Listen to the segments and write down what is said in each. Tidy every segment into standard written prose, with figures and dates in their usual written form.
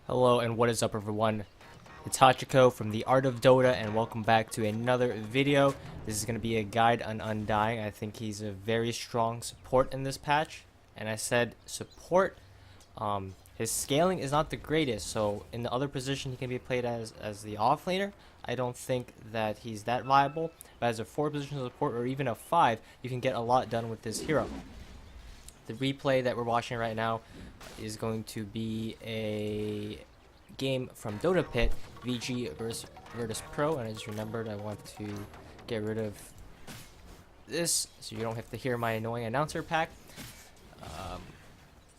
Hello and what is up everyone, it's Hachiko from the Art of Dota and welcome back to another video. This is going to be a guide on Undying. I think he's a very strong support in this patch, and I said support. His scaling is not the greatest, so in the other position he can be played as the offlaner. I don't think that he's that viable, but as a 4 position support or even a 5, you can get a lot done with this hero. The replay that we're watching right now is going to be a game from Dota Pit, VG versus virtus.pro, and I just remembered I want to get rid of this so you don't have to hear my annoying announcer pack.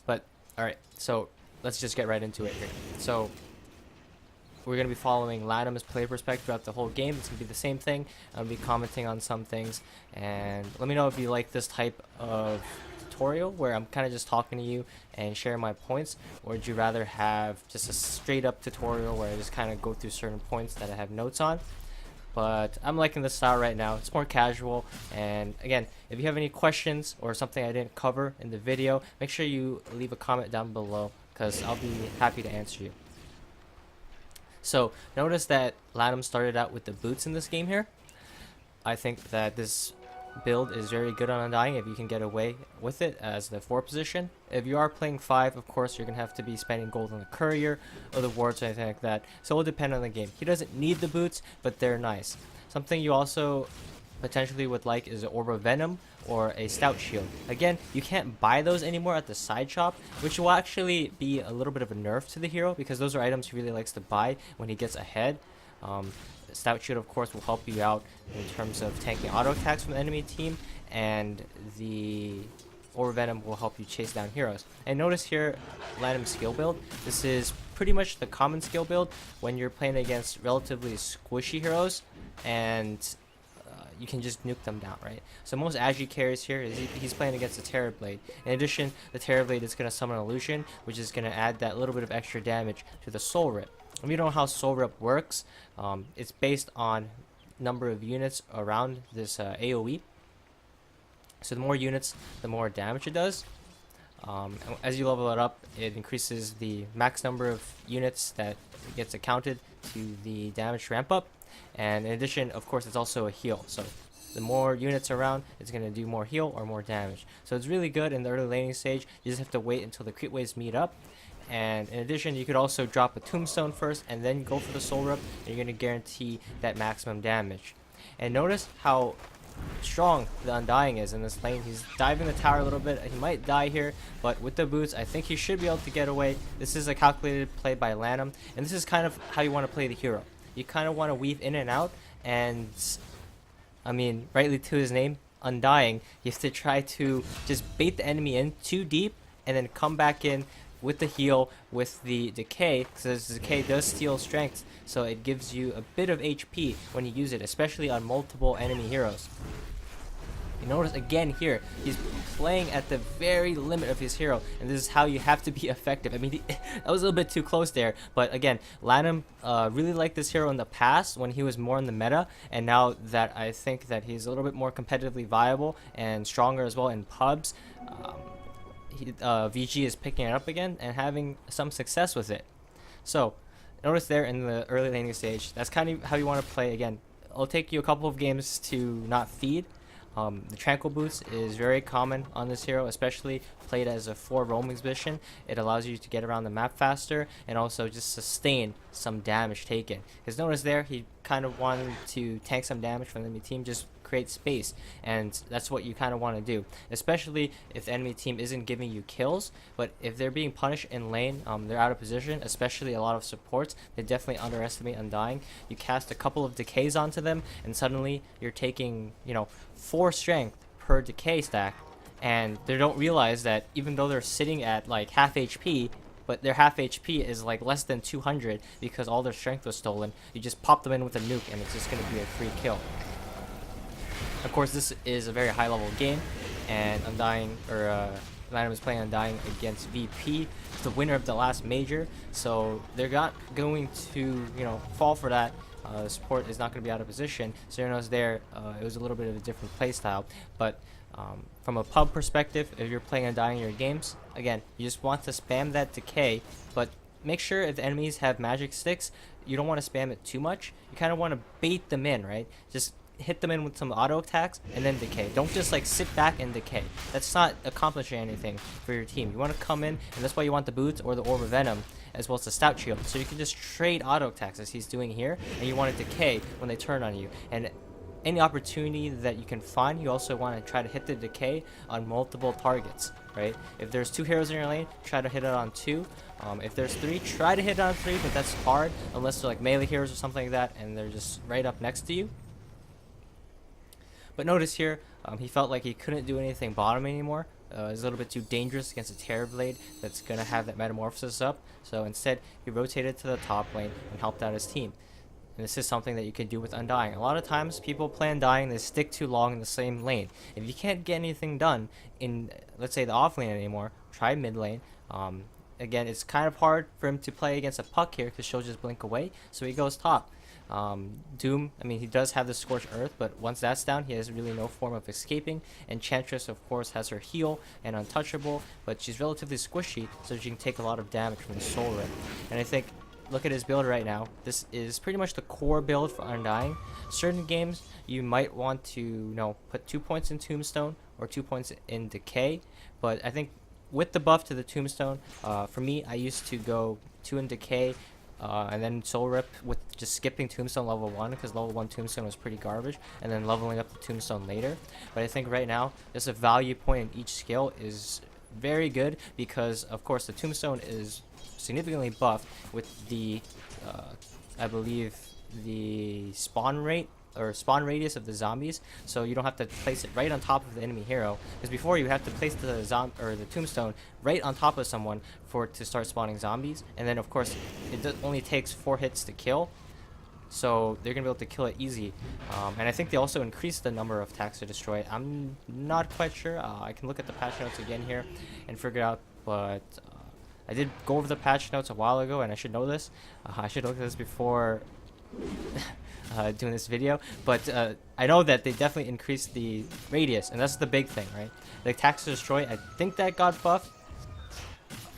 But alright, so let's just get right into it here. So we're going to be following Latim's play perspective throughout the whole game. It's going to be the same thing. I'll be commenting on some things, and let me know if you like this type of tutorial where I'm kind of just talking to you and sharing my points, or would you rather have just a straight up tutorial where I just kind of go through certain points that I have notes on. But I'm liking this style right now. It's more casual, and again, if you have any questions or something I didn't cover in the video, make sure you leave a comment down below because I'll be happy to answer you. So notice that Latim started out with the boots in this game here. I think that this build is very good on Undying if you can get away with it as the 4 position. If you are playing 5, of course, you're going to have to be spending gold on the courier or the wards or anything like that. So it will depend on the game. He doesn't need the boots, but they're nice. Something you also potentially would like is an Orb of Venom or a Stout Shield. Again, you can't buy those anymore at the side shop, which will actually be a little bit of a nerf to the hero because those are items he really likes to buy when he gets ahead. Stout Shield, of course, will help you out in terms of tanking auto attacks from the enemy team, and the Orb Venom will help you chase down heroes. And notice here, Latim's skill build. This is pretty much the common skill build when you're playing against relatively squishy heroes, and you can just nuke them down, right? So most Agi carries here is he's playing against the Terror Blade. In addition, the Terror Blade is going to summon Illusion, which is going to add that little bit of extra damage to the Soul Rip. If you don't know how Soul Rip works, it's based on number of units around this AoE. So the more units, the more damage it does. And as you level it up, it increases the max number of units that gets accounted to the damage ramp up. And in addition, of course, it's also a heal. So the more units around, it's going to do more heal or more damage. So it's really good in the early laning stage. You just have to wait until the creep waves meet up. And in addition, you could also drop a tombstone first and then go for the soul rip, and you're going to guarantee that maximum damage. And notice how strong the Undying is in this lane. He's diving the tower a little bit. He might die here, but with the boots, I think he should be able to get away. This is a calculated play by Latim, and this is kind of how you want to play the hero. You kind of want to weave in and out, and I mean, rightly to his name, Undying, you have to try to just bait the enemy in too deep and then come back in with the heal, with the decay, because decay does steal strength, so it gives you a bit of HP when you use it, especially on multiple enemy heroes. You notice again here, he's playing at the very limit of his hero, and this is how you have to be effective. I mean, that was a little bit too close there, but again, Latim really liked this hero in the past when he was more in the meta, and now that I think that he's a little bit more competitively viable and stronger as well in pubs, VG is picking it up again and having some success with it. So notice there in the early laning stage, that's kind of how you want to play. Again, it'll take you a couple of games to not feed. The Tranquil Boots is very common on this hero, especially played as a 4 roaming position. It allows you to get around the map faster and also just sustain some damage taken. Because notice there, he kind of wanted to tank some damage from the enemy team, just create space, and that's what you kind of want to do, especially if the enemy team isn't giving you kills. But if they're being punished in lane, they're out of position, especially a lot of supports. They definitely underestimate Undying. You cast a couple of decays onto them and suddenly you're taking 4 strength per decay stack, and they don't realize that even though they're sitting at like half HP, but their half HP is like less than 200 because all their strength was stolen, you just pop them in with a nuke and it's just going to be a free kill. Of course, this is a very high level game, and Undying, or Latim is playing Undying against VP, the winner of the last major, so they're not going to fall for that. Support is not going to be out of position. So you notice there, it was a little bit of a different play style, but from a pub perspective, if you're playing Undying in your games, again, you just want to spam that decay, but make sure if the enemies have magic sticks, you don't want to spam it too much. You kind of want to bait them in, right? Just hit them in with some auto attacks and then decay. Don't just like sit back and decay. That's not accomplishing anything for your team. You want to come in, and that's why you want the boots or the orb of venom as well as the stout shield. So you can just trade auto attacks as he's doing here, and you want to decay when they turn on you. And any opportunity that you can find, you also want to try to hit the decay on multiple targets, right? If there's 2 heroes in your lane, try to hit it on 2. If there's 3, try to hit it on 3, but that's hard unless they're like melee heroes or something like that and they're just right up next to you. But notice here, he felt like he couldn't do anything bottom anymore. It's a little bit too dangerous against a Terrorblade that's going to have that metamorphosis up. So instead, he rotated to the top lane and helped out his team. And this is something that you can do with Undying. A lot of times, people play Undying, they stick too long in the same lane. If you can't get anything done in, let's say, the off lane anymore, try mid lane. Again, it's kind of hard for him to play against a puck here because she'll just blink away. So he goes top. Doom, I mean, he does have the Scorched Earth, but once that's down, he has really no form of escaping. Enchantress, of course, has her heal and Untouchable, but she's relatively squishy, so she can take a lot of damage from the Soul Rip. And I think, look at his build right now. This is pretty much the core build for Undying. Certain games, you might want to, you know, put 2 points in Tombstone or 2 points in Decay, but I think with the buff to the Tombstone, for me, I used to go 2 in Decay, and then Soul Rip with just skipping Tombstone level 1 because level 1 Tombstone was pretty garbage, and then leveling up the Tombstone later. But I think right now, just a value point in each skill is very good because, of course, the Tombstone is significantly buffed with the, I believe, the spawn rate or spawn radius of the zombies, so you don't have to place it right on top of the enemy hero, because before you have to place the the Tombstone right on top of someone for it to start spawning zombies, and then of course it only takes 4 hits to kill, so they're gonna be able to kill it easy. And I think they also increased the number of attacks to destroy it. I'm not quite sure. I can look at the patch notes again here and figure it out, but I did go over the patch notes a while ago, and I should know this. I should look at this before doing this video, but I know that they definitely increased the radius, and that's the big thing, right? The attacks to destroy, I think that got buffed.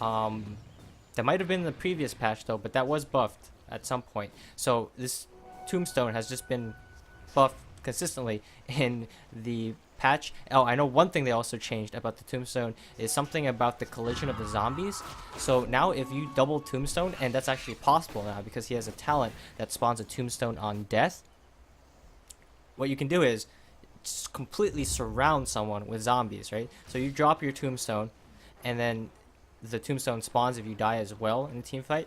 That might have been the previous patch though, but that was buffed at some point. So this Tombstone has just been buffed consistently in the patch. Oh, I know one thing they also changed about the Tombstone is something about the collision of the zombies. So now if you double Tombstone, and that's actually possible now because he has a talent that spawns a Tombstone on death, what you can do is just completely surround someone with zombies, right? So you drop your Tombstone, and then the Tombstone spawns if you die as well in a team fight.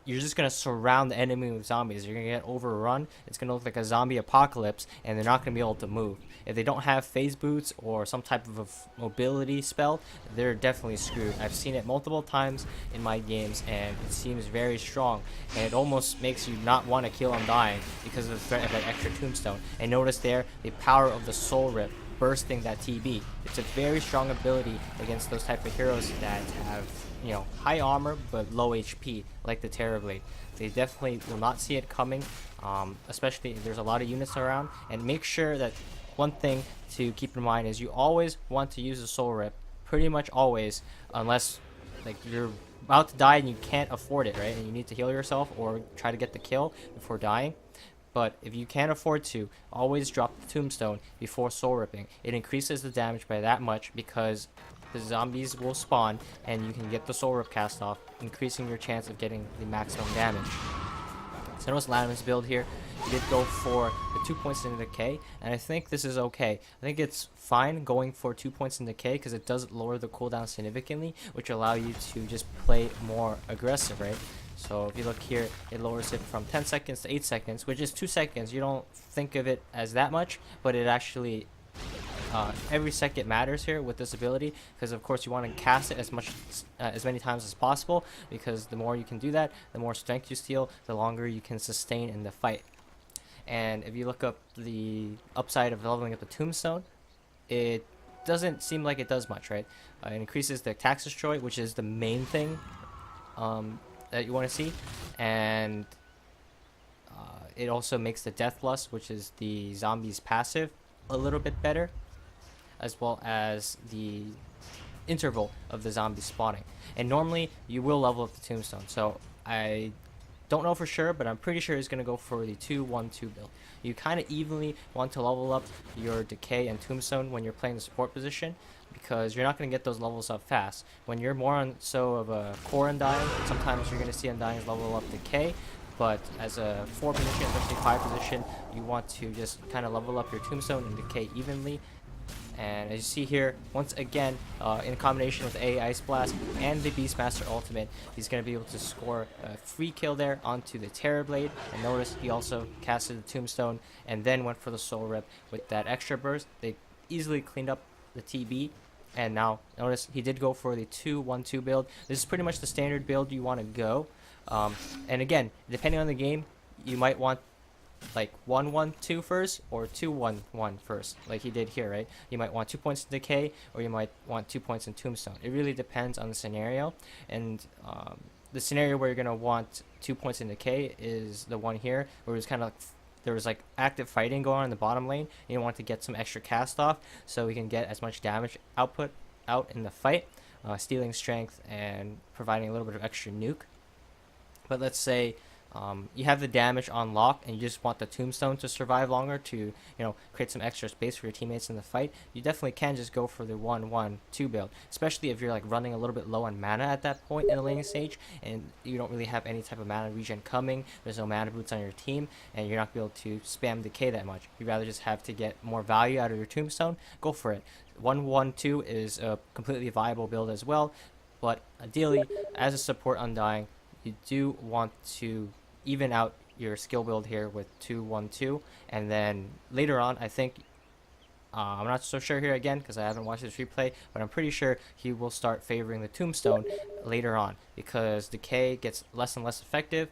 You're just going to surround the enemy with zombies. You're going to get overrun. It's going to look like a zombie apocalypse, and they're not going to be able to move. If they don't have phase boots or some type of mobility spell, they're definitely screwed. I've seen it multiple times in my games, and it seems very strong. And it almost makes you not want to kill Undying because of the threat of that extra Tombstone. And notice there, the power of the Soul Rip bursting that TB. It's a very strong ability against those type of heroes that have, you know, high armor but low HP, like the Terrorblade. They definitely will not see it coming, especially if there's a lot of units around. And make sure that one thing to keep in mind is you always want to use the Soul Rip, pretty much always, unless like you're about to die and you can't afford it, right? And you need to heal yourself or try to get the kill before dying. But if you can't afford to, always drop the Tombstone before Soul Ripping. It increases the damage by that much because the zombies will spawn and you can get the Soul Rip cast off, increasing your chance of getting the maximum damage. So notice Latimer's build here. He did go for the 2 points in Decay, and I think this is okay. I think it's fine going for 2 points in Decay because it does lower the cooldown significantly, which allow you to just play more aggressive, right? So if you look here, it lowers it from 10 seconds to 8 seconds, which is 2 seconds. You don't think of it as that much, but it actually, every second matters here with this ability, because of course you want to cast it as many times as possible, because the more you can do that, the more strength you steal, the longer you can sustain in the fight. And if you look up the upside of leveling up the Tombstone, it doesn't seem like it does much, right? It increases the attacks destroy, which is the main thing that you want to see, and it also makes the Death Lust, which is the zombies passive, a little bit better, as well as the interval of the zombie spawning. And normally you will level up the tombstone. So I don't know for sure, but I'm pretty sure he's going to go for the 2-1-2 build. You kind of evenly want to level up your decay and tombstone when you're playing the support position, because you're not going to get those levels up fast. When you're more on of a core Undying, sometimes you're going to see Undyings level up decay, but as a 4 position, especially 5 position, you want to just kind of level up your tombstone and decay evenly. And as you see here, once again, in combination with A Ice Blast and the Beastmaster ultimate, he's going to be able to score a free kill there onto the Terror Blade. And notice he also casted the Tombstone and then went for the Soul Rip with that extra burst. They easily cleaned up the TB. And now, notice he did go for the 2-1-2 build. This is pretty much the standard build you want to go. And again, depending on the game, you might want like 1-1-2 first or 2-1-1 first, like he did here, right? You might want 2 points in decay, or you might want 2 points in tombstone. It really depends on the scenario, and the scenario where you're gonna want 2 points in decay is the one here, where it's kind of like there was like active fighting going on in the bottom lane. You want to get some extra cast off so we can get as much damage output out in the fight, stealing strength and providing a little bit of extra nuke. But let's say you have the damage on lock and you just want the tombstone to survive longer to, create some extra space for your teammates in the fight. You definitely can just go for the 1-1-2 build, especially if you're like running a little bit low on mana at that point in the laning stage and you don't really have any type of mana regen coming. There's no mana boots on your team and you're not going to be able to spam decay that much. You'd rather just have to get more value out of your tombstone. Go for it. 1-1-2 is a completely viable build as well, but ideally as a support Undying, you do want to even out your skill build here with 2-1-2, and then later on, I think, I'm not so sure here again because I haven't watched this replay, but I'm pretty sure he will start favoring the tombstone later on because decay gets less and less effective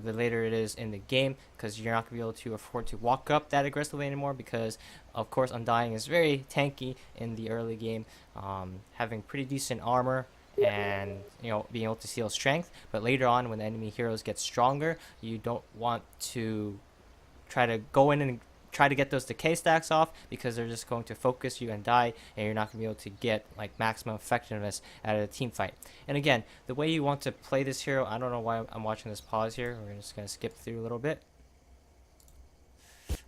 the later it is in the game, because you're not going to be able to afford to walk up that aggressively anymore, because of course Undying is very tanky in the early game, having pretty decent armor and being able to steal strength. But later on, when the enemy heroes get stronger, you don't want to try to go in and try to get those decay stacks off, because they're just going to focus you and die, and you're not going to be able to get like maximum effectiveness out of the team fight. And again, the way you want to play this hero, I don't know why I'm watching this pause here. We're just going to skip through a little bit.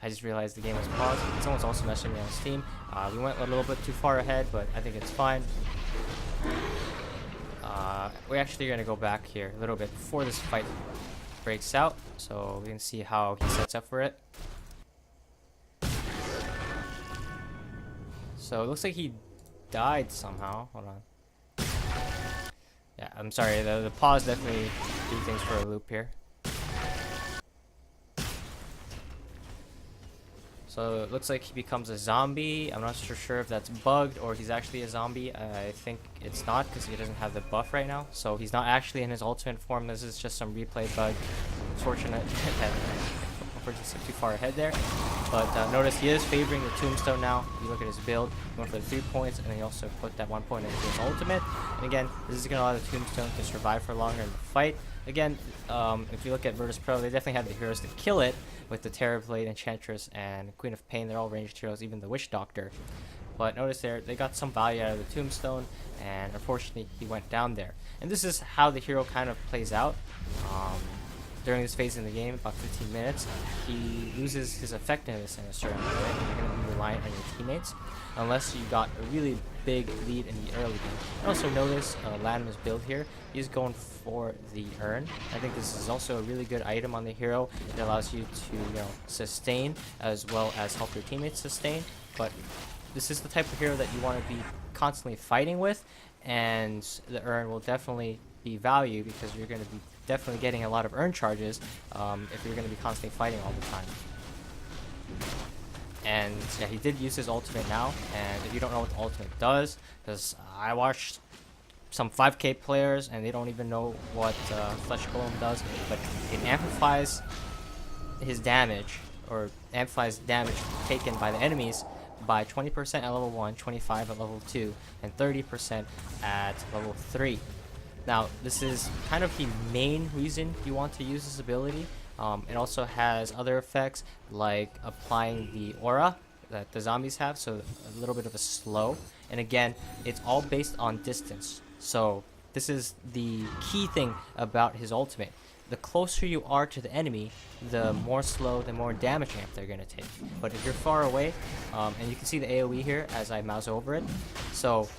I just realized the game was paused. Someone's also messaging me on Steam. We went a little bit too far ahead, but I think it's fine. We're actually going to go back here a little bit before this fight breaks out, so we can see how he sets up for it. So it looks like he died somehow. Hold on. Yeah, I'm sorry. The pause definitely do things for a loop here. So it looks like he becomes a zombie. I'm not sure if that's bugged or he's actually a zombie. I think it's not, because he doesn't have the buff right now. So he's not actually in his ultimate form. This is just some replay bug. Unfortunate that we're just too far ahead there. But notice he is favoring the tombstone now. If you look at his build, he went for the 3 points, and he also put that 1 point into his ultimate. And again, this is going to allow the tombstone to survive for longer in the fight. Again, if you look at virtus.pro, they definitely have the heroes to kill it with the Terror Blade, Enchantress, and Queen of Pain. They're all ranged heroes, even the Witch Doctor. But notice there, they got some value out of the tombstone, and unfortunately, he went down there. And this is how the hero kind of plays out. During this phase in the game, about 15 minutes, he loses his effectiveness in a certain way. You're going to be reliant on your teammates unless you got a really big lead in the early game. And also notice Latimer's build here. He's going for the urn. I think this is also a really good item on the hero. It allows you to sustain as well as help your teammates sustain. But this is the type of hero that you want to be constantly fighting with, and the urn will definitely be value because you're going to be definitely getting a lot of urn charges if you're going to be constantly fighting all the time. And yeah, he did use his ultimate now, and if you don't know what the ultimate does, because I watched some 5k players and they don't even know what Flesh Golem does, but it amplifies his damage, or amplifies damage taken by the enemies by 20% at level 1, 25 at level 2, and 30% at level 3. Now, this is kind of the main reason you want to use this ability. It also has other effects like applying the aura, that the zombies have, so a little bit of a slow. And again, it's all based on distance. So this is the key thing about his ultimate. The closer you are to the enemy, the more slow, the more damage amp they're going to take. But if you're far away, and you can see the AoE here as I mouse over it. So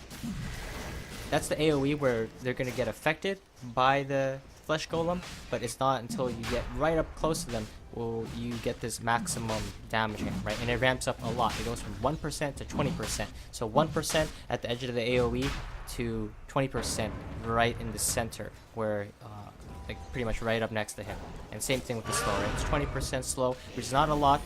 that's the AoE where they're going to get affected by the flesh golem, but it's not until you get right up close to them will you get this maximum damage amp, right? And it ramps up a lot. It goes from 1% to 20%. So 1% at the edge of the AoE to 20% right in the center, where like pretty much right up next to him. And same thing with the slow, right? It's 20% slow, which is not a lot,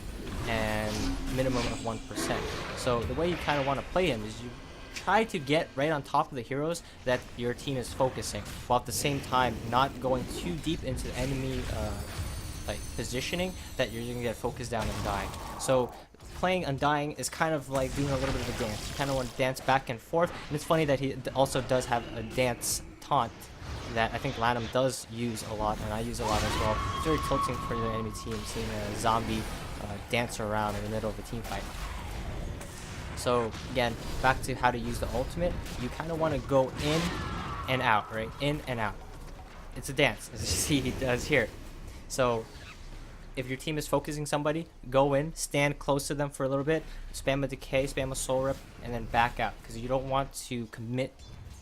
and minimum of 1%. So the way you kind of want to play him is you try to get right on top of the heroes that your team is focusing, while at the same time not going too deep into the enemy like positioning that you're gonna get focused down and dying. So playing Undying is kind of like doing a little bit of a dance. You kind of want to dance back and forth, and it's funny that he also does have a dance taunt that I think Lanham does use a lot, and I use a lot as well. It's very tilting for the enemy team, seeing a zombie dance around in the middle of a team fight. So again, back to how to use the ultimate, you kind of want to go in and out, right? In and out. It's a dance, as you see he does here. So if your team is focusing somebody, go in, stand close to them for a little bit, spam a decay, spam a soul rip, and then back out, because you don't want to commit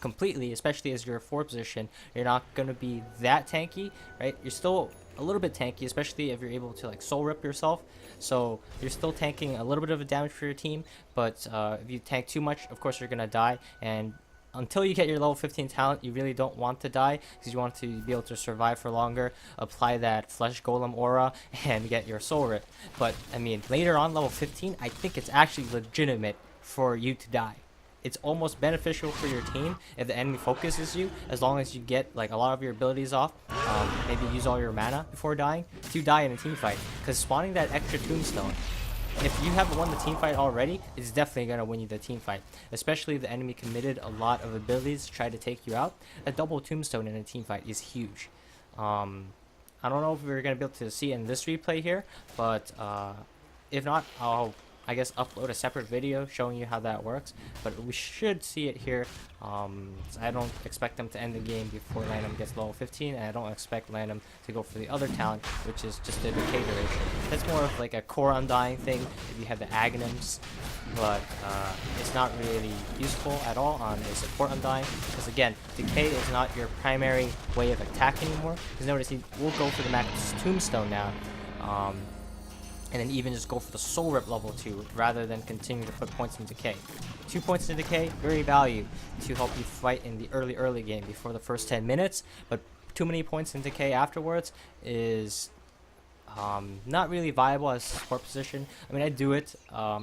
completely, especially as you're a 4 position. You're not going to be that tanky, right? You're still a little bit tanky, especially if you're able to like soul rip yourself. So you're still tanking a little bit of a damage for your team, but if you tank too much, of course you're going to die. And until you get your level 15 talent, you really don't want to die, because you want to be able to survive for longer, apply that flesh golem aura, and get your soul rip. But I mean, later on level 15, I think it's actually legitimate for you to die. It's almost beneficial for your team if the enemy focuses you, as long as you get like a lot of your abilities off, maybe use all your mana before dying, to die in a team fight. Because spawning that extra tombstone, if you haven't won the team fight already, it's definitely going to win you the team fight. Especially if the enemy committed a lot of abilities to try to take you out. A double tombstone in a team fight is huge. I don't know if we're going to be able to see it in this replay here, but if not, I'll I guess upload a separate video showing you how that works, but we should see it here. I don't expect them to end the game before Lanham gets level 15, and I don't expect Lanham to go for the other talent, which is just the decay duration. That's more of like a core Undying thing if you have the Aghanims, but it's not really useful at all on a support Undying, because again, decay is not your primary way of attack anymore. Because notice he will go for the max tombstone now, and then even just go for the soul rip level 2 rather than continue to put points in decay. 2 points in decay, very value to help you fight in the early game before the first 10 minutes, but too many points in decay afterwards is not really viable as a support position. I mean, I do it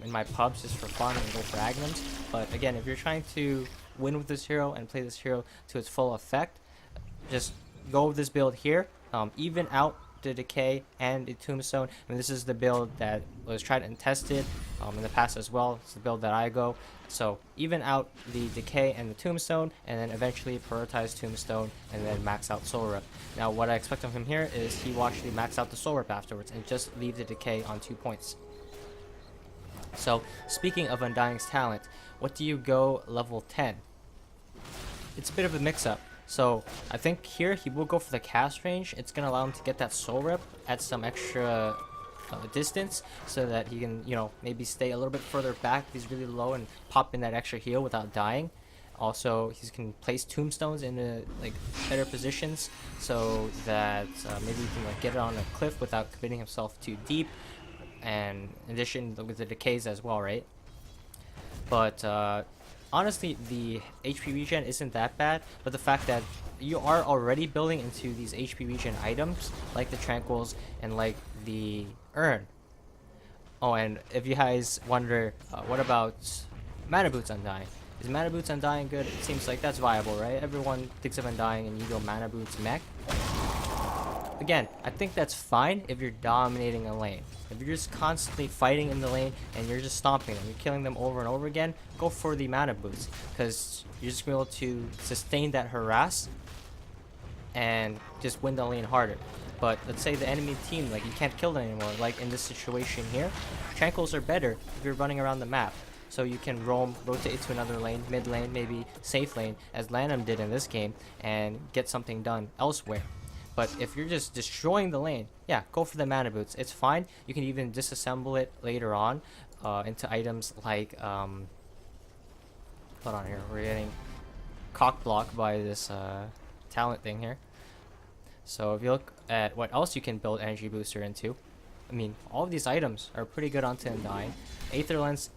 in my pubs just for fun and go for Aghanims, but again, if you're trying to win with this hero and play this hero to its full effect, just go with this build here, even out the decay and the tombstone. I mean, this is the build that was tried and tested in the past as well. It's the build that I go. So even out the decay and the tombstone, and then eventually prioritize tombstone and then max out soul rip. Now what I expect of him here is he will actually max out the soul rip afterwards and just leave the decay on 2 points. So speaking of Undying's talent, what do you go level 10? It's a bit of a mix-up. So I think here he will go for the cast range. It's going to allow him to get that soul rip at some extra distance, so that he can, you know, maybe stay a little bit further back if he's really low and pop in that extra heal without dying. Also, he can place tombstones in like better positions, so that maybe he can like get it on a cliff without committing himself too deep. And in addition with the decays as well, right? But honestly, the HP regen isn't that bad, but the fact that you are already building into these HP regen items, like the Tranquils and like the Urn. Oh, and if you guys wonder, what about Mana Boots Undying? Is Mana Boots Undying good? It seems like that's viable, right? Everyone thinks of Undying and you go Mana Boots mech. Again, I think that's fine if you're dominating a lane. If you're just constantly fighting in the lane and you're just stomping them, you're killing them over and over again, go for the mana boots, because you're just going to be able to sustain that harass and just win the lane harder. but let's say the enemy team, like, you can't kill them anymore. Like in this situation here, Tranquils are better if you're running around the map. So you can roam, rotate to another lane, mid lane, maybe safe lane, as Lanham did in this game, and get something done elsewhere. But if you're just destroying the lane, yeah, go for the mana boots. It's fine. You can even disassemble it later on into items like, hold on here, we're getting cock blocked by this talent thing here. So if you look at what else you can build energy booster into, I mean, all of these items are pretty good onto Undying. Aether Lens,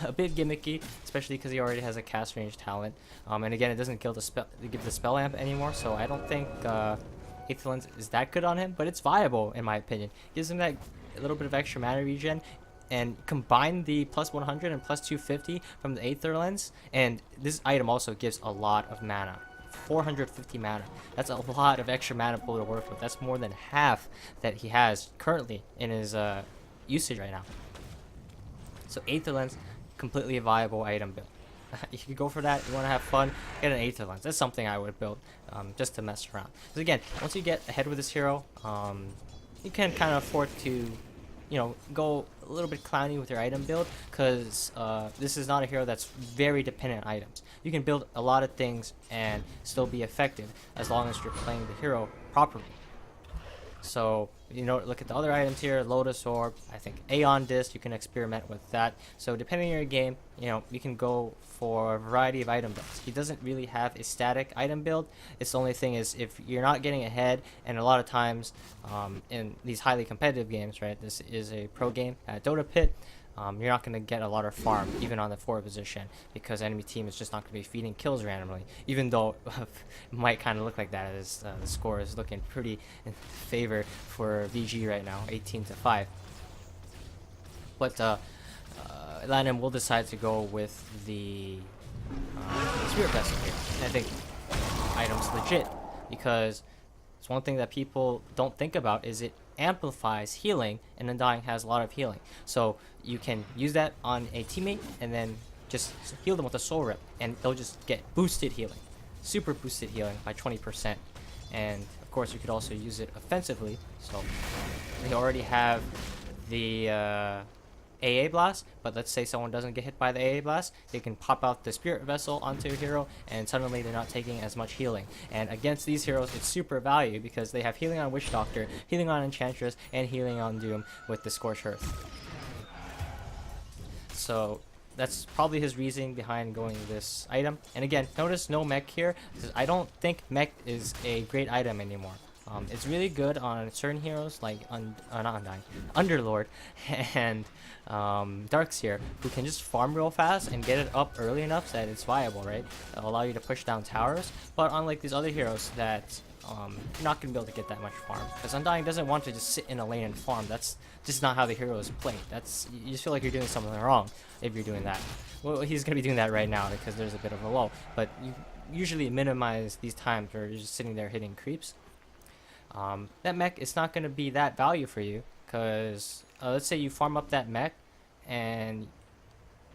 a bit gimmicky, especially because he already has a cast range talent. And again, it doesn't give the spell amp anymore, so I don't think Aether Lens is that good on him, but it's viable in my opinion. Gives him that a little bit of extra mana regen, and combine the plus 100 and plus 250 from the Aether Lens, and this item also gives a lot of mana. 450 mana. That's a lot of extra mana pool to work with. That's more than half that he has currently in his usage right now. So Aether Lens, completely a viable item build. You can go for that. You want to have fun, get an Aether Lens. That's something I would build just to mess around. Because again, once you get ahead with this hero, you can kind of afford to, go a little bit clowny with your item build, because this is not a hero that's very dependent on items. You can build a lot of things and still be effective as long as you're playing the hero properly. So, look at the other items here. Lotus Orb, I think Aeon Disc, you can experiment with that. So depending on your game, you can go for a variety of item builds. He doesn't really have a static item build. It's the only thing is, if you're not getting ahead, and a lot of times in these highly competitive games, right, this is a pro game at Dota Pit, you're not going to get a lot of farm, even on the forward position, because enemy team is just not going to be feeding kills randomly, even though it might kind of look like that, as the score is looking pretty in favor for VG right now, 18-5. But Lanham will decide to go with the Spirit Vessel here. And I think item's legit, because it's one thing that people don't think about is it amplifies healing, and Undying has a lot of healing. So you can use that on a teammate and then just heal them with a soul rip, and they'll just get boosted healing, super boosted healing by 20%. And of course you could also use it offensively. So they already have the AA Blast, but let's say someone doesn't get hit by the AA Blast, they can pop out the Spirit Vessel onto a hero, and suddenly they're not taking as much healing. And against these heroes, it's super value, because they have healing on Witch Doctor, healing on Enchantress, and healing on Doom with the Scorched Earth. So that's probably his reasoning behind going this item. And again, notice no mech here, because I don't think mech is a great item anymore. It's really good on certain heroes like not Undying, Underlord, and Darkseer, who can just farm real fast and get it up early enough that it's viable, right? It'll allow you to push down towers. But unlike these other heroes that you're not going to be able to get that much farm, because Undying doesn't want to just sit in a lane and farm. That's just not how the hero is played. You just feel like you're doing something wrong if you're doing that. Well, he's going to be doing that right now because there's a bit of a lull, but you usually minimize these times where you're just sitting there hitting creeps. That mech is not going to be that value for you, because let's say you farm up that mech and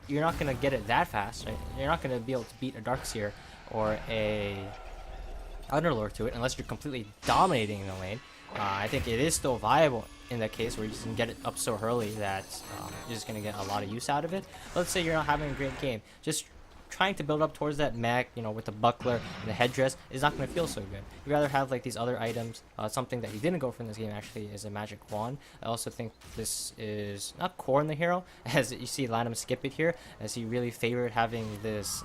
you're not going to get it that fast, right? You're not going to be able to beat a Darkseer or a Underlord to it unless you're completely dominating in the lane. I think it is still viable in that case where you just can get it up so early that you're just going to get a lot of use out of it. Let's say you're not having a great game. Just trying to build up towards that mech, with the buckler and the headdress, is not going to feel so good. You'd rather have like these other items. Something that he didn't go for in this game actually is a magic wand. I also think this is not core in the hero, as you see Lanham skip it here, as he really favored having this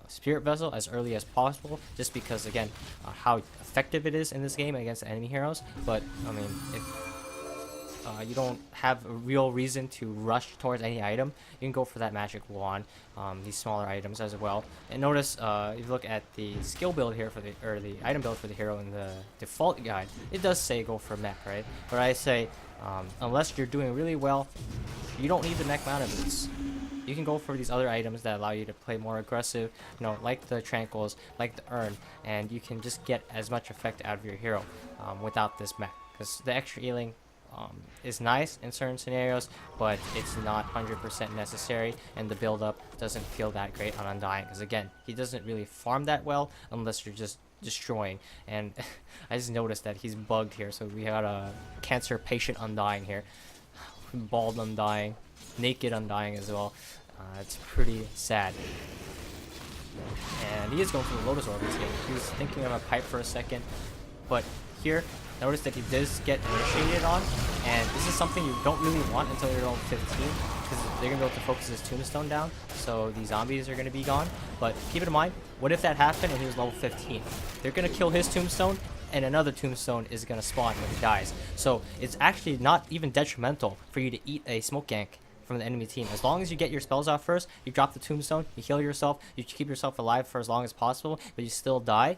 Spirit Vessel as early as possible, just because again how effective it is in this game against enemy heroes. But I mean, if you don't have a real reason to rush towards any item, you can go for that magic wand, these smaller items as well. And notice if you look at the skill build here or the item build for the hero in the default guide, it does say go for mech, right? But I say unless you're doing really well, you don't need the mech mana boots. You can go for these other items that allow you to play more aggressive, like the Tranquils, like the Urn, and you can just get as much effect out of your hero without this mech, because the extra healing is nice in certain scenarios, but it's not 100% necessary, and the build up doesn't feel that great on Undying, because again, he doesn't really farm that well unless you're just destroying. And I just noticed that he's bugged here, so we got a cancer patient Undying here, bald Undying, naked Undying as well. It's pretty sad. And he is going for the Lotus Orb this game. He was thinking of a pipe for a second, but here, notice that he does get initiated on, and this is something you don't really want until you're level 15, because they're going to be able to focus his tombstone down, so the zombies are going to be gone. But keep it in mind, what if that happened and he was level 15? They're going to kill his tombstone, and another tombstone is going to spawn when he dies. So it's actually not even detrimental for you to eat a smoke gank from the enemy team. As long as you get your spells off first, you drop the tombstone, you heal yourself, you keep yourself alive for as long as possible, but you still die,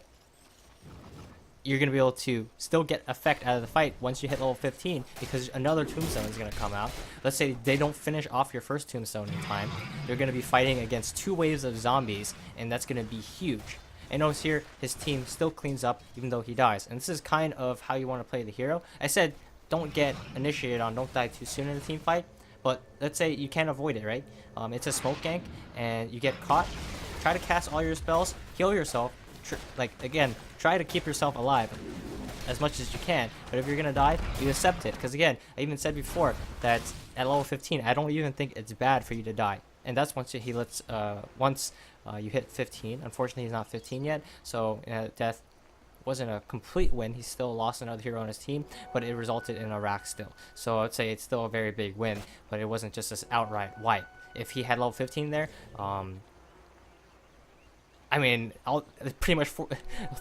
you're going to be able to still get effect out of the fight once you hit level 15, because another tombstone is going to come out. Let's say they don't finish off your first tombstone in time. They're going to be fighting against 2 waves of zombies, and that's going to be huge. And notice here, his team still cleans up even though he dies. And this is kind of how you want to play the hero. I said don't get initiated on, don't die too soon in a team fight. But let's say you can't avoid it, right? It's a smoke gank, and you get caught. Try to cast all your spells, heal yourself. Again, try to keep yourself alive as much as you can. But if you're gonna die, you accept it. Because again, I even said before that at level 15, I don't even think it's bad for you to die. And that's once you hit 15. Unfortunately, he's not 15 yet, so death wasn't a complete win. He still lost another hero on his team, but it resulted in a rack still. So I'd say it's still a very big win, but it wasn't just this outright wipe. If he had level 15 there, I mean, pretty much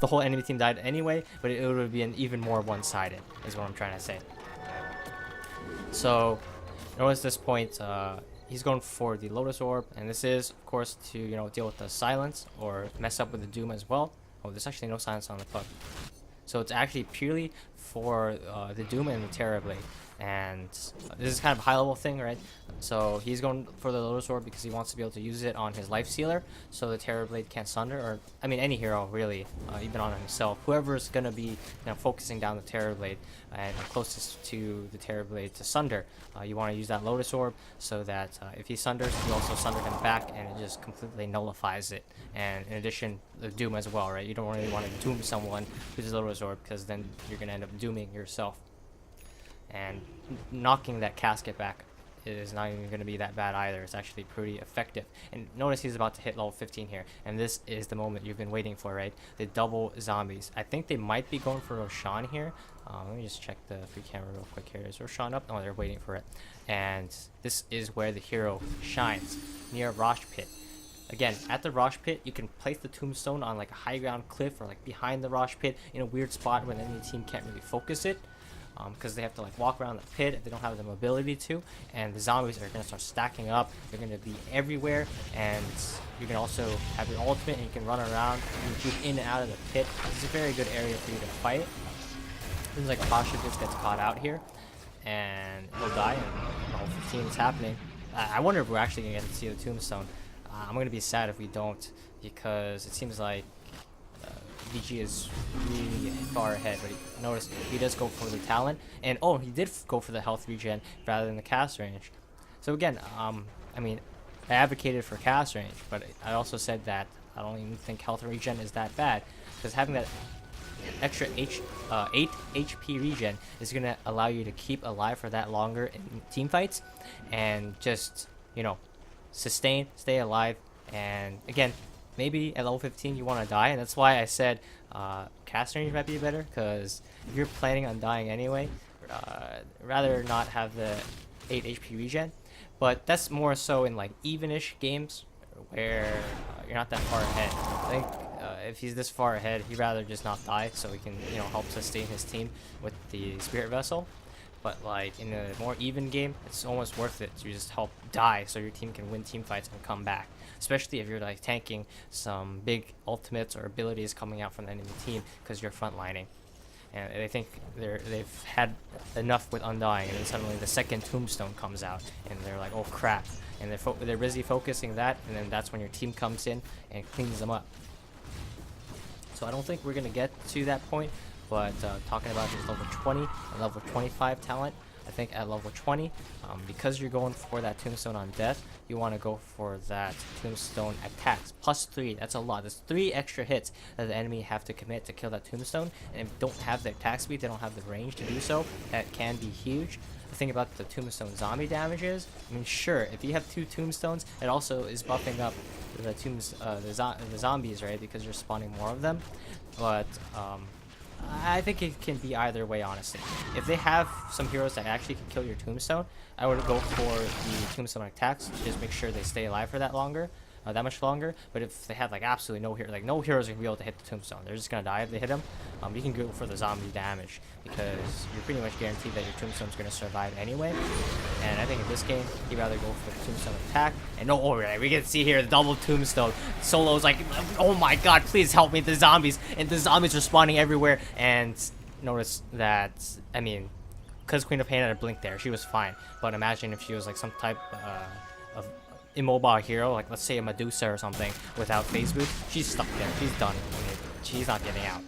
the whole enemy team died anyway, but it would have been even more one-sided, is what I'm trying to say. So notice this point, he's going for the Lotus Orb, and this is, of course, to deal with the silence or mess up with the Doom as well. Oh, there's actually no silence on the puck. So it's actually purely for the Doom and the Terrorblade. And this is kind of a high-level thing, right? So he's going for the Lotus Orb because he wants to be able to use it on his Life Sealer, so the Terrorblade can't sunder, or, I mean, any hero, really, even on himself. Whoever's going to be focusing down the Terrorblade and closest to the Terrorblade to sunder, you want to use that Lotus Orb so that if he sunders, you also sunder him back, and it just completely nullifies it. And in addition, the Doom as well, right? You don't really want to Doom someone with his Lotus Orb, because then you're going to end up dooming yourself. And knocking that casket back is not even going to be that bad either. It's actually pretty effective. And notice he's about to hit level 15 here, and this is the moment you've been waiting for, right? The double zombies. I think they might be going for Roshan here. Let me just check the free camera real quick here. Is Roshan up? Oh, they're waiting for it. And this is where the hero shines, near Rosh Pit. Again, at the Rosh Pit, you can place the tombstone on like a high ground cliff, or like behind the Rosh Pit in a weird spot where the enemy team can't really focus it. Because they have to like walk around the pit if they don't have the mobility to, and the zombies are going to start stacking up. They're going to be everywhere, and you can also have your ultimate, and you can run around and move in and out of the pit. This is a very good area for you to fight. Seems like Pasha just gets caught out here, and he'll die, and level 15 is happening. I wonder if we're actually going to get to see the tombstone. I'm going to be sad if we don't, because it seems like VG is really far ahead, but notice he does go for the talent, and oh, he did go for the health regen rather than the cast range. So again, I mean, I advocated for cast range, but I also said that I don't even think health regen is that bad, because having that extra 8 HP regen is going to allow you to keep alive for that longer in team fights, and just sustain, stay alive. And again, maybe at level 15 you want to die, and that's why I said cast range might be better, because if you're planning on dying anyway, rather not have the 8 HP regen. But that's more so in like even-ish games where you're not that far ahead. I think if he's this far ahead, he'd rather just not die, so he can help sustain his team with the Spirit Vessel. But like in a more even game, it's almost worth it to just help die so your team can win team fights and come back. Especially if you're like tanking some big ultimates or abilities coming out from the enemy team, because you're frontlining. And they think they've had enough with Undying, and then suddenly the second tombstone comes out, and they're like, oh crap. And they're busy focusing that, and then that's when your team comes in and cleans them up. So I don't think we're going to get to that point. But talking about his level 20 and level 25 talent, I think at level 20, because you're going for that tombstone on death, you want to go for that tombstone attacks plus 3. That's a lot. There's 3 extra hits that the enemy have to commit to kill that tombstone, and if they don't have the attack speed, they don't have the range to do so. That can be huge. The thing about the tombstone zombie damage is, I mean, sure, if you have 2 tombstones, it also is buffing up the zombies, right? Because you're spawning more of them. But I think it can be either way, honestly. If they have some heroes that actually can kill your tombstone, I would go for the tombstone attacks. Just make sure they stay alive for that much longer. But if they have like absolutely no hero, like no heroes are gonna be able to hit the tombstone, they're just gonna die if they hit them. You can go for the zombie damage because you're pretty much guaranteed that your tombstone's gonna survive anyway. And I think in this game, you'd rather go for the tombstone attack. And no, alright, we can see here the double tombstone. Solo's like, oh my god, please help me, the zombies, and the zombies are spawning everywhere. And notice that, I mean, because Queen of Pain had a blink there, she was fine. But imagine if she was like some type of immobile hero, like let's say a Medusa or something, without phase boost, she's stuck there. She's done. I mean, she's not getting out.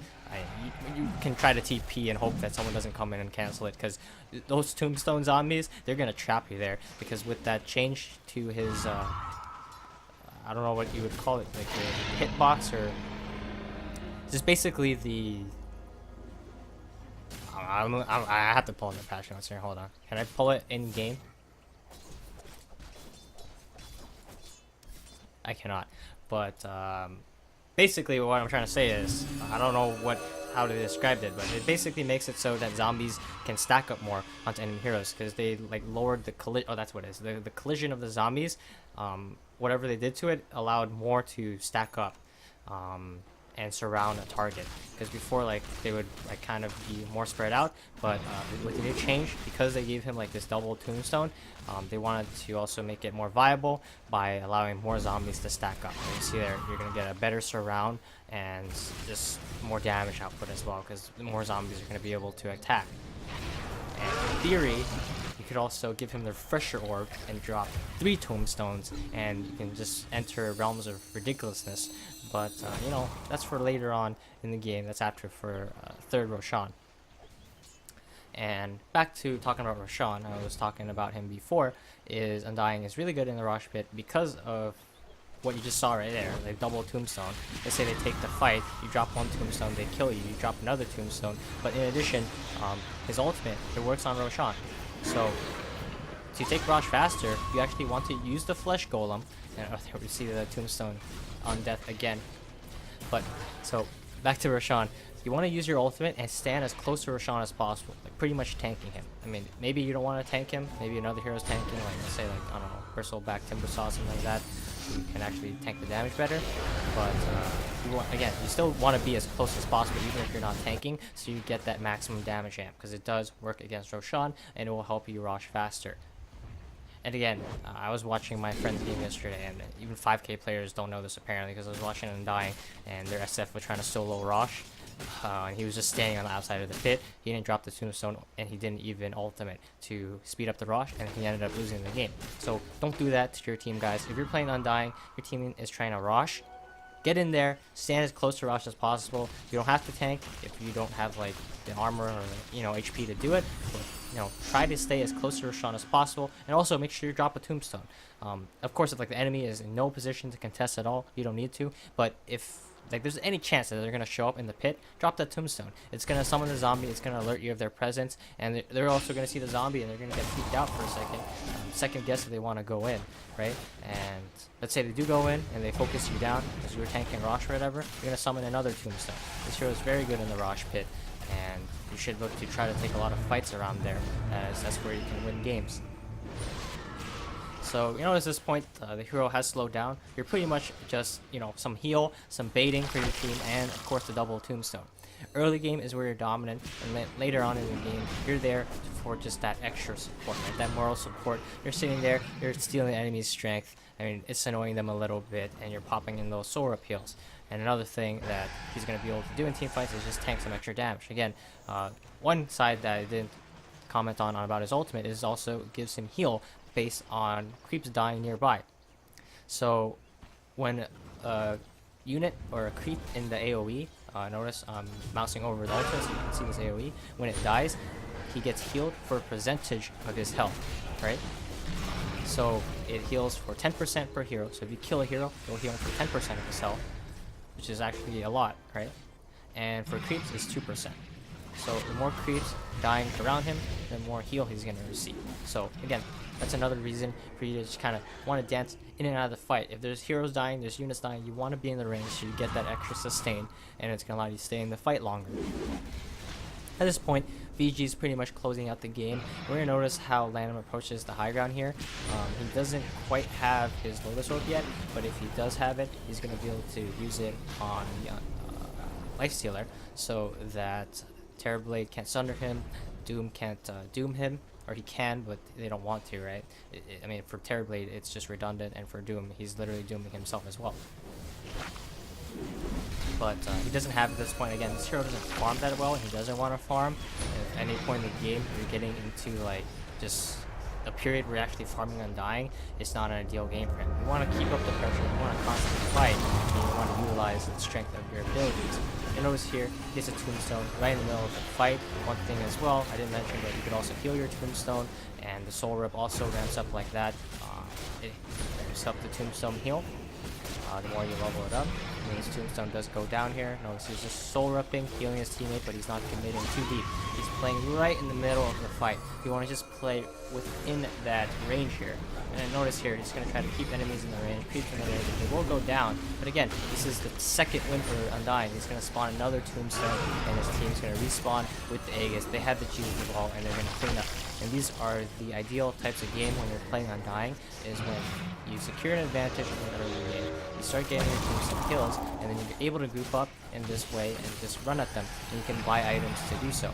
You can try to TP and hope that someone doesn't come in and cancel it, because those tombstone zombies, they're gonna trap you there. Because with that change to his, I don't know what you would call it, like the hitbox, or just basically the. I have to pull in the patch notes here. Hold on. Can I pull it in game? I cannot. But basically what I'm trying to say is, I don't know how to describe it, but it basically makes it so that zombies can stack up more onto enemy heroes, because they like lowered the collision. Oh, that's what it is. The collision of the zombies, whatever they did to it, allowed more to stack up and surround a target. Because before, like, they would like kind of be more spread out, but with the new change, because they gave him like this double tombstone, they wanted to also make it more viable by allowing more zombies to stack up. And you see there, you're gonna get a better surround and just more damage output as well, because more zombies are gonna be able to attack. And in theory, you could also give him the refresher orb and drop 3 tombstones, and you can just enter realms of ridiculousness. But you know, that's for later on in the game. That's after for 3rd Roshan. And back to talking about Roshan, I was talking about him before, is Undying is really good in the Rosh pit because of what you just saw right there, like double tombstone. Let's say they take the fight, you drop 1 tombstone, they kill you, you drop another tombstone. But in addition, his ultimate, it works on Roshan. So to take Rosh faster, you actually want to use the flesh golem. And there we see the tombstone on death again. But so back to Roshan. You want to use your ultimate and stand as close to Roshan as possible, like pretty much tanking him. I mean, maybe you don't want to tank him, maybe another hero's tanking, like let's say like, I don't know, Bristleback, Timbersaw, something like that. You can actually tank the damage better. But you still want to be as close as possible even if you're not tanking, so you get that maximum damage amp, because it does work against Roshan and it will help you Rosh faster. And again, I was watching my friend's game yesterday, and even 5k players don't know this apparently, because I was watching Undying and their SF was trying to solo Rosh. And he was just standing on the outside of the pit. He didn't drop the tombstone, and he didn't even ultimate to speed up the Rosh, and he ended up losing the game. So don't do that to your team, guys. If you're playing Undying, your team is trying to Rosh, get in there, stand as close to Rosh as possible. You don't have to tank if you don't have like the armor or HP to do it. But, try to stay as close to Roshan as possible, and also make sure you drop a tombstone. Of course, if like the enemy is in no position to contest at all, you don't need to. But if like there's any chance that they're gonna show up in the pit, drop that tombstone. It's gonna summon the zombie. It's gonna alert you of their presence, and they're also gonna see the zombie, and they're gonna get freaked out for a second. Second guess if they want to go in, right? And let's say they do go in and they focus you down because you were tanking Rosh or whatever. You're gonna summon another tombstone. This hero is very good in the Rosh pit, and you should look to try to take a lot of fights around there, as that's where you can win games. So, at this point, the hero has slowed down. You're pretty much just, some heal, some baiting for your team, and of course the double tombstone. Early game is where you're dominant, and then later on in the game, you're there for just that extra support, right? That moral support. You're sitting there, you're stealing the enemy's strength. I mean, it's annoying them a little bit, and you're popping in those soul appeals. And another thing that he's going to be able to do in team fights is just tank some extra damage. Again, one side that I didn't comment on about his ultimate is also gives him heal based on creeps dying nearby. So when a unit or a creep in the AoE, notice I'm mousing over the ultimate so you can see this AoE, when it dies, he gets healed for a percentage of his health, right? So it heals for 10% per hero. So if you kill a hero, it'll heal for 10% of his health, which is actually a lot, right? And for creeps, it's 2%. So the more creeps dying around him, the more heal he's going to receive. So again, that's another reason for you to just kind of want to dance in and out of the fight. If there's heroes dying, there's units dying, you want to be in the range so you get that extra sustain, and it's going to allow you to stay in the fight longer. At this point, VG is pretty much closing out the game. We're going to notice how Lanham approaches the high ground here. He doesn't quite have his Lotus Orb yet, but if he does have it, he's going to be able to use it on the Lifestealer so that Terrorblade can't sunder him, Doom can't doom him, or he can, but they don't want to, right? I mean, for Terrorblade, it's just redundant, and for Doom, he's literally dooming himself as well. But he doesn't have at this point. Again, this hero doesn't farm that well, and he doesn't want to farm. If at any point in the game you're getting into like just a period where you're actually farming Undying, it's not an ideal game for him. You want to keep up the pressure, you want to constantly fight, and you want to utilize the strength of your abilities. And notice here, he has a Tombstone right in the middle of the fight. One thing as well, I didn't mention, but you could also heal your Tombstone, and the Soul Rip also ramps up like that. It ramps up the Tombstone heal. The more you level it up. I mean, his Tombstone does go down here. Notice he's just soul ripping, healing his teammate, but he's not committing too deep. He's playing right in the middle of the fight. You want to just play within that range here. And then notice here, he's going to try to keep enemies in the range, creep in the range, and they will go down. But again, this is the second win for Undying. He's going to spawn another Tombstone, and his team's going to respawn with the Aegis. They have the Cheese Ball, and they're going to clean up. And these are the ideal types of game when you're playing Undying, is when you secure an advantage in the early game, you start getting your team some kills, and then you're able to group up in this way and just run at them, and you can buy items to do so.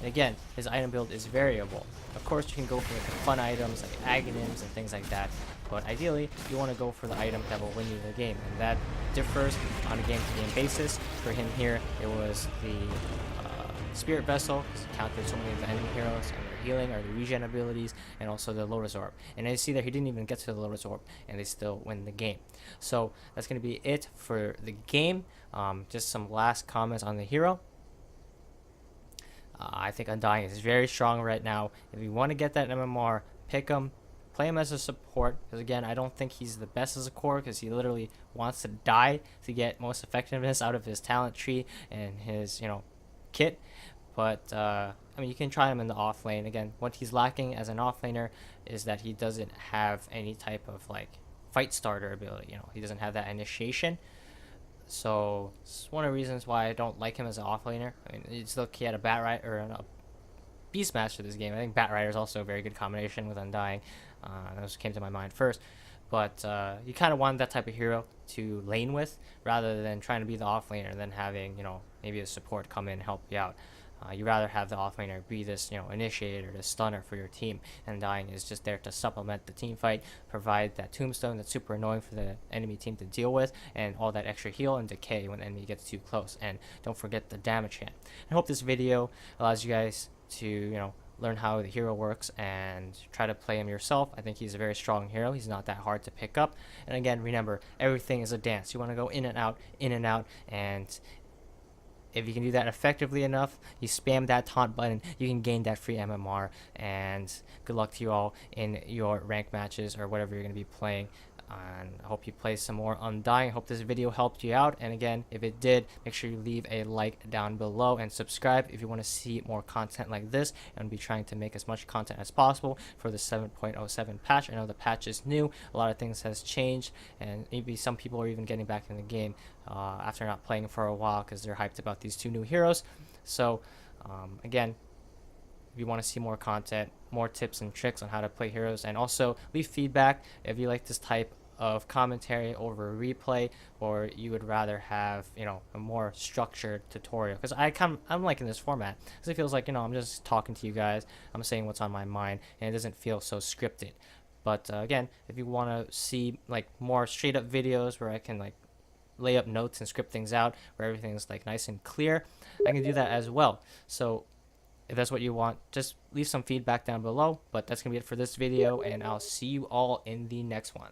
And again, his item build is variable. Of course, you can go for like the fun items like Aghanims and things like that, but ideally, you want to go for the item that will win you the game, and that differs on a game-to-game basis. For him here, it was the Spirit Vessel, because it countered so many of the enemy heroes and their healing or the regen abilities, and also the Lotus Orb. And as you see there, he didn't even get to the Lotus Orb, and they still win the game. So that's going to be it for the game. Just some last comments on the hero. I think Undying is very strong right now. If you want to get that MMR, pick him. Play him as a support, because again, I don't think he's the best as a core, because he literally wants to die to get most effectiveness out of his talent tree and his, kit. But I mean, you can try him in the off lane. Again, what he's lacking as an off laner is that he doesn't have any type of like fight starter ability. He doesn't have that initiation. So it's one of the reasons why I don't like him as an off laner. I mean, it's look, he had a Batrider or a Beastmaster this game. I think Batrider is also a very good combination with Undying. Those came to my mind first. But you kind of want that type of hero to lane with, rather than trying to be the off laner and then having, maybe a support come in and help you out. You rather have the off laner be this, initiator, this stunner for your team. And Undying is just there to supplement the team fight, provide that tombstone that's super annoying for the enemy team to deal with, and all that extra heal and decay when the enemy gets too close. And don't forget the damage hand. I hope this video allows you guys to, learn how the hero works and try to play him yourself. I think he's a very strong hero. He's not that hard to pick up. And again, remember, everything is a dance. You want to go in and out, and if you can do that effectively enough, you spam that taunt button, you can gain that free MMR. And good luck to you all in your rank matches or whatever you're going to be playing. And I hope you play some more Undying. I hope this video helped you out. And again, if it did, make sure you leave a like down below and subscribe if you want to see more content like this. And I'll be trying to make as much content as possible for the 7.07 patch. I know the patch is new. A lot of things has changed. And maybe some people are even getting back in the game after not playing for a while because they're hyped about these two new heroes. So again, if you want to see more content, more tips and tricks on how to play heroes, and also leave feedback if you like this type of commentary over replay, or you would rather have a more structured tutorial, because I'm liking this format because it feels like I'm just talking to you guys, I'm saying what's on my mind, and it doesn't feel so scripted. But again, if you want to see like more straight up videos where I can like lay up notes and script things out, where everything's like nice and clear, I can do that as well. So if that's what you want, just leave some feedback down below. But that's gonna be it for this video, and I'll see you all in the next one.